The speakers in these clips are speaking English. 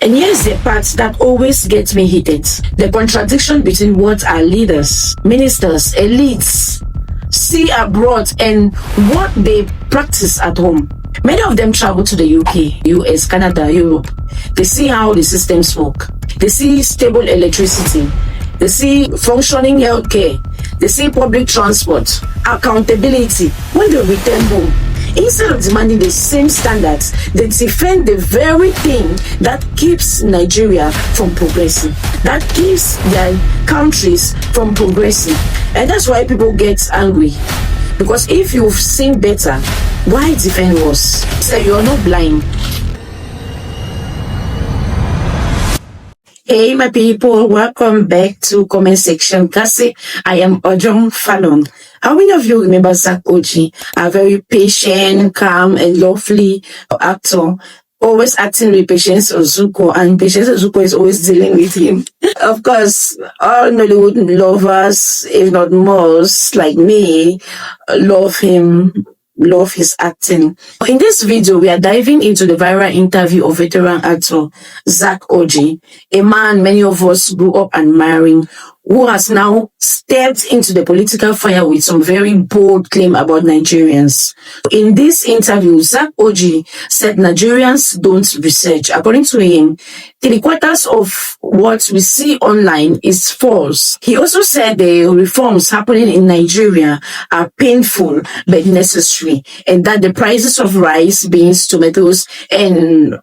And here's the part that always gets me heated. The contradiction between what our leaders, ministers, elites see abroad and what they practice at home. Many of them travel to the UK, US, Canada, Europe. They see how the systems work. They see stable electricity. They see functioning healthcare. They see public transport, accountability. When they return home, instead of demanding the same standards, they defend the very thing that keeps Nigeria from progressing, that keeps their countries from progressing. And that's why people get angry. Because if you've seen better, why defend worse? So you're not blind. Hey my people, welcome back to comment section. Kasi, I am Ojong Fallon. How many of you remember Zack Orji, a very patient, calm, and lovely actor, always acting with Patience Ozuko, and Patience Ozuko is always dealing with him. Of course, all Nollywood lovers, if not most, like me, love him. Love his acting. In this video, we are diving into the viral interview of veteran actor Zack Orji, a man many of us grew up admiring, who has now stepped into the political fire with some very bold claim about Nigerians. In this interview, Zack Orji said Nigerians don't research. According to him, 3/4 of what we see online is false. He also said the reforms happening in Nigeria are painful but necessary, and that the prices of rice, beans, tomatoes, and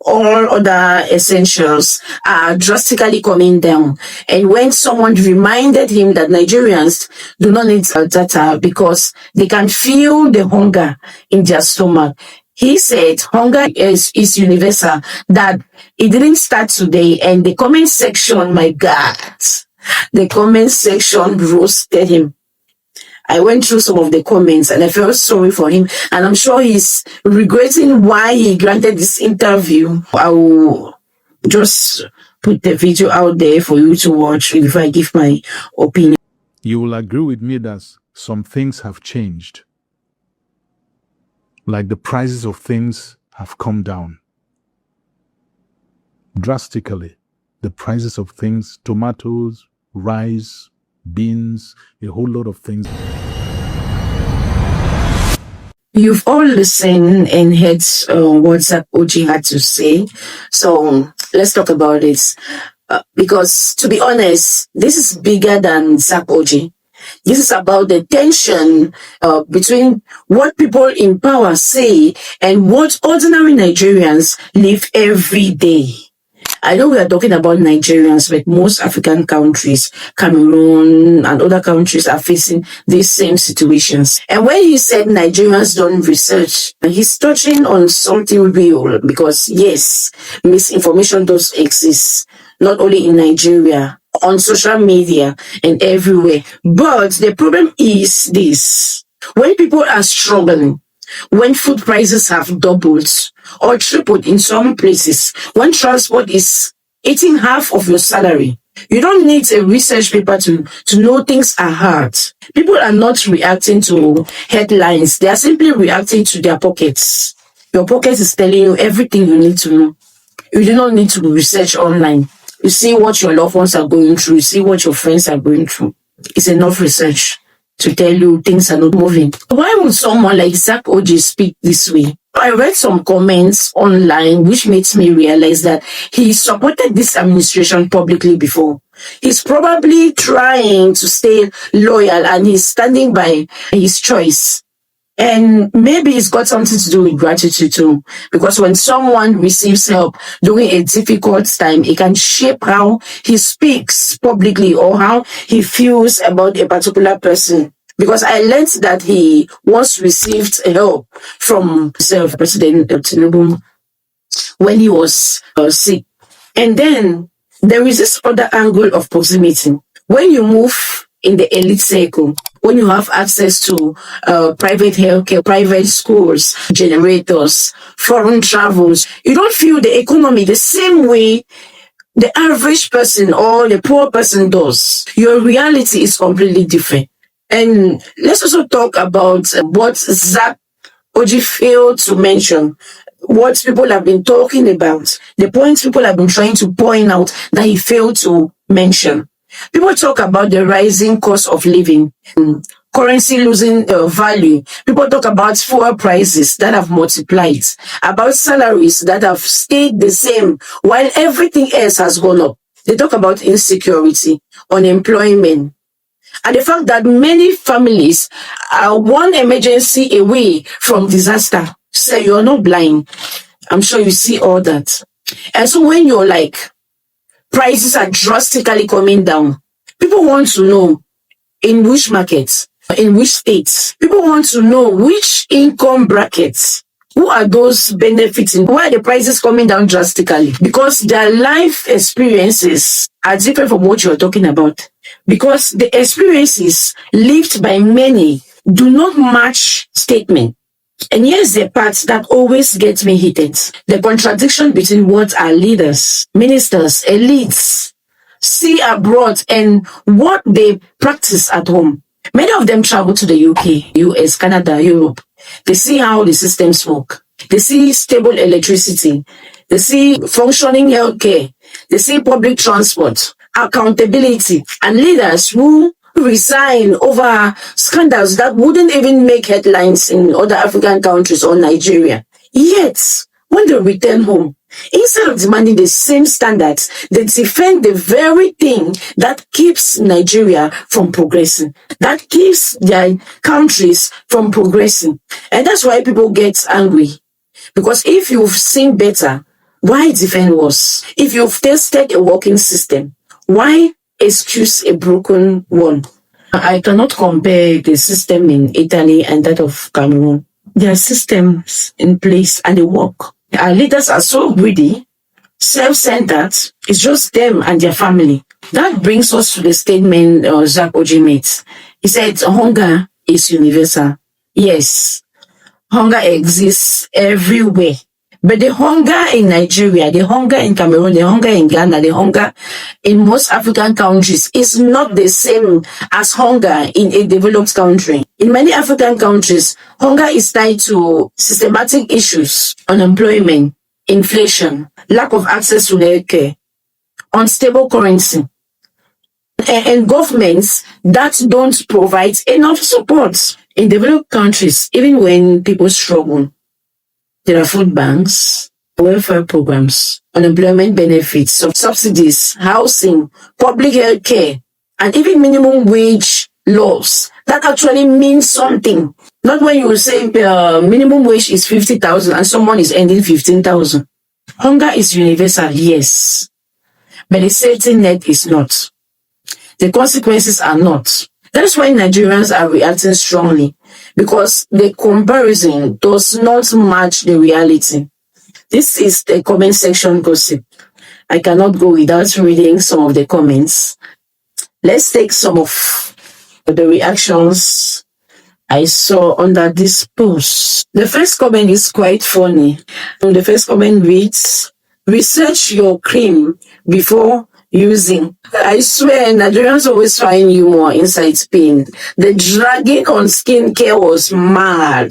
all other essentials are drastically coming down. And when someone reminded him that Nigerians do not need data because they can feel the hunger in their stomach, he said hunger is universal, that it didn't start today. And the comment section, my God, the comment section roasted him. I went through some of the comments and I felt sorry for him. And I'm sure he's regretting why he granted this interview. I will just put the video out there for you to watch before I give my opinion. You will agree with me that some things have changed. Like the prices of things have come down drastically. The prices of things, tomatoes, rice, beans, a whole lot of things. You've all listened and heard what Zack Orji had to say. So let's talk about it. Because to be honest, this is bigger than Zack Orji. This is about the tension between what people in power say and what ordinary Nigerians live every day. I know we are talking about Nigerians, but most African countries, Cameroon and other countries, are facing these same situations. And when he said Nigerians don't research, he's touching on something real, because yes, misinformation does exist, not only in Nigeria, on social media and everywhere. But the problem is this: when people are struggling, when food prices have doubled or tripled in some places, when transport is eating half of your salary, you don't need a research paper to know things are hard. People are not reacting to headlines. They are simply reacting to their pockets. Your pocket is telling you everything you need to know. You do not need to research online. You see what your loved ones are going through. You see what your friends are going through. It's enough research to tell you things are not moving. Why would someone like Zack Orji speak this way? I read some comments online which makes me realize that he supported this administration publicly before. He's probably trying to stay loyal and he's standing by his choice. And maybe it's got something to do with gratitude too. Because when someone receives help during a difficult time, it can shape how he speaks publicly or how he feels about a particular person. Because I learned that he once received help from President Tinubu when he was sick. And then there is this other angle of proximity. When you move in the elite circle, when you have access to private healthcare, private schools, generators, foreign travels, you don't feel the economy the same way the average person or the poor person does. Your reality is completely different. And let's also talk about what Zack Orji failed to mention what people have been talking about, the points people have been trying to point out that he failed to mention. People talk about the rising cost of living, currency losing value. People talk about fuel prices that have multiplied, about salaries that have stayed the same while everything else has gone up. They talk about insecurity, unemployment, and the fact that many families are one emergency away from disaster. Say you're not blind. I'm sure you see all that. And so when you're like, prices are drastically coming down, people want to know in which markets, in which states. People want to know which income brackets. Who are those benefiting? Why are the prices coming down drastically? Because their life experiences are different from what you're talking about. Because the experiences lived by many do not match statement. And here's the part that always gets me heated. The contradiction between what our leaders, ministers, elites see abroad and what they practice at home. Many of them travel to the UK, US, Canada, Europe. They see how the systems work. They see stable electricity. They see functioning healthcare. They see public transport, accountability, and leaders who resign over scandals that wouldn't even make headlines in other African countries or Nigeria. Yet, when they return home, instead of demanding the same standards, they defend the very thing that keeps Nigeria from progressing, that keeps their countries from progressing. And that's why people get angry. Because if you've seen better, why defend worse? If you've tested a working system, why excuse a broken one? I cannot compare the system in Italy and that of Cameroon. There are systems in place and they work. Our leaders are so greedy, self-centered. It's just them and their family. That brings us to the statement Zack Orji made. He said, hunger is universal. Yes, hunger exists everywhere. But the hunger in Nigeria, the hunger in Cameroon, the hunger in Ghana, the hunger in most African countries is not the same as hunger in a developed country. In many African countries, hunger is tied to systematic issues, unemployment, inflation, lack of access to healthcare, unstable currency, and governments that don't provide enough support. In developed countries, even when people struggle, there are food banks, welfare programs, unemployment benefits, subsidies, housing, public health care, and even minimum wage laws that actually mean something. Not when you say minimum wage is 50,000 and someone is earning 15,000. Hunger is universal, yes, but the safety net is not. The consequences are not. That is why Nigerians are reacting strongly, because the comparison does not match the reality. This is the comment section gossip. I cannot go without reading some of the comments. Let's take some of the reactions I saw under this post. The first comment is quite funny. The first comment reads, research your cream before using. I swear, Nigerians always find humor inside pain. The dragging on skincare was mad.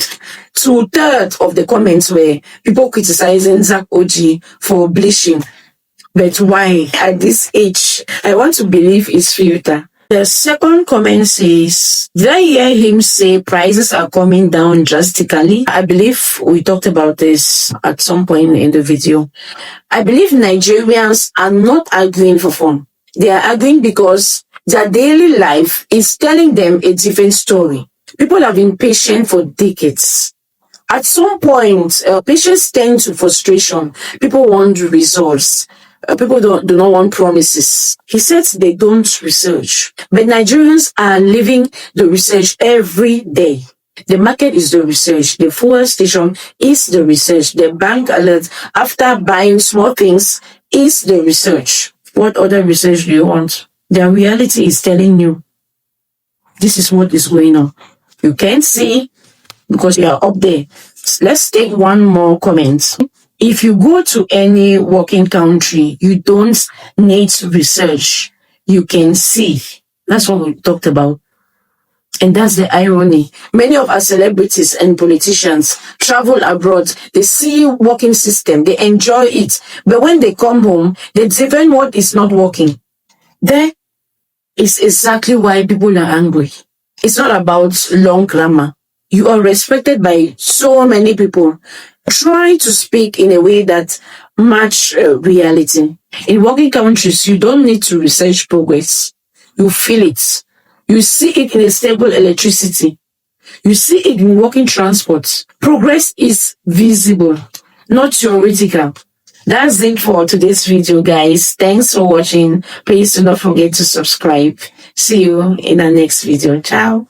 2/3 of the comments were people criticizing Zack Orji for bleaching. But why? At this age, I want to believe it's filter. The second comment says, did I hear him say prices are coming down drastically? I believe we talked about this at some point in the video. I believe Nigerians are not arguing for fun. They are arguing because their daily life is telling them a different story. People have been patient for decades. At some point, patience turns to frustration. People want results. People do not want promises. He says they don't research. But Nigerians are living the research every day. The market is the research. The fuel station is the research. The bank alert after buying small things is the research. What other research do you want? The reality is telling you this is what is going on. You can't see because you are up there. Let's take one more comment. If you go to any working country, you don't need research. You can see. That's what we talked about. And that's the irony. Many of our celebrities and politicians travel abroad. They see working system. They enjoy it. But when they come home, they defend what is not working. There is exactly why people are angry. It's not about long grammar. You are respected by so many people. Try to speak in a way that match reality. In working countries, you don't need to research progress. You feel it. You see it in a stable electricity. You see it in working transport. Progress is visible, not theoretical. That's it for today's video, guys. Thanks for watching. Please do not forget to subscribe. See you in the next video. Ciao.